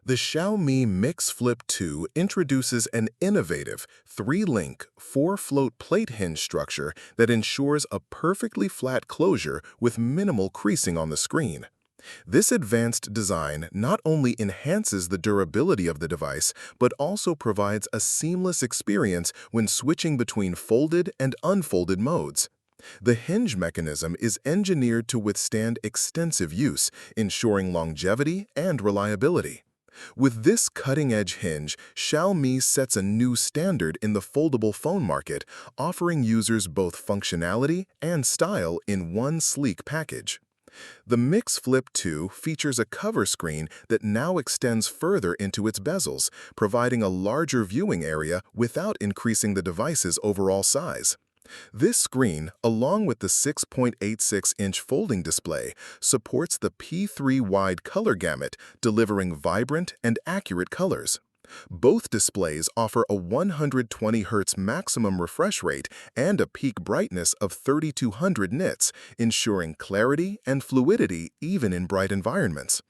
The Xiaomi MIX Flip 2 introduces an innovative 3-link, 4-float plate hinge structure that ensures a perfectly flat closure with minimal creasing on the screen. This advanced design not only enhances the durability of the device, but also provides a seamless experience when switching between folded and unfolded modes. The hinge mechanism is engineered to withstand extensive use, ensuring longevity and reliability. With this cutting-edge hinge, Xiaomi sets a new standard in the foldable phone market, offering users both functionality and style in one sleek package. The MIX Flip 2 features a cover screen that now extends further into its bezels, providing a larger viewing area without increasing the device's overall size. This screen, along with the 6.86-inch folding display, supports the P3 wide color gamut, delivering vibrant and accurate colors. Both displays offer a 120 Hz maximum refresh rate and a peak brightness of 3200 nits, ensuring clarity and fluidity even in bright environments.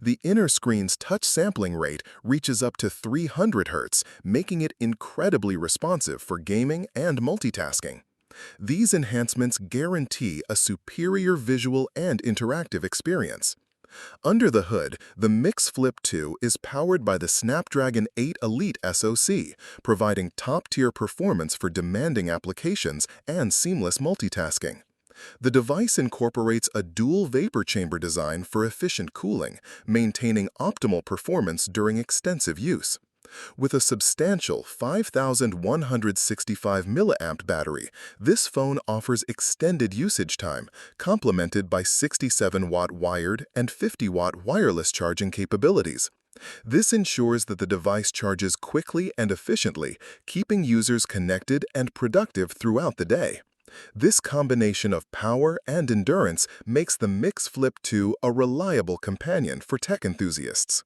The inner screen's touch sampling rate reaches up to 300 Hz, making it incredibly responsive for gaming and multitasking. These enhancements guarantee a superior visual and interactive experience. Under the hood, the MIX Flip 2 is powered by the Snapdragon 8 Elite SoC, providing top-tier performance for demanding applications and seamless multitasking. The device incorporates a dual vapor chamber design for efficient cooling, maintaining optimal performance during extensive use. With a substantial 5,165 mAh battery, this phone offers extended usage time, complemented by 67-watt wired and 50-watt wireless charging capabilities. This ensures that the device charges quickly and efficiently, keeping users connected and productive throughout the day. This combination of power and endurance makes the MIX Flip 2 a reliable companion for tech enthusiasts.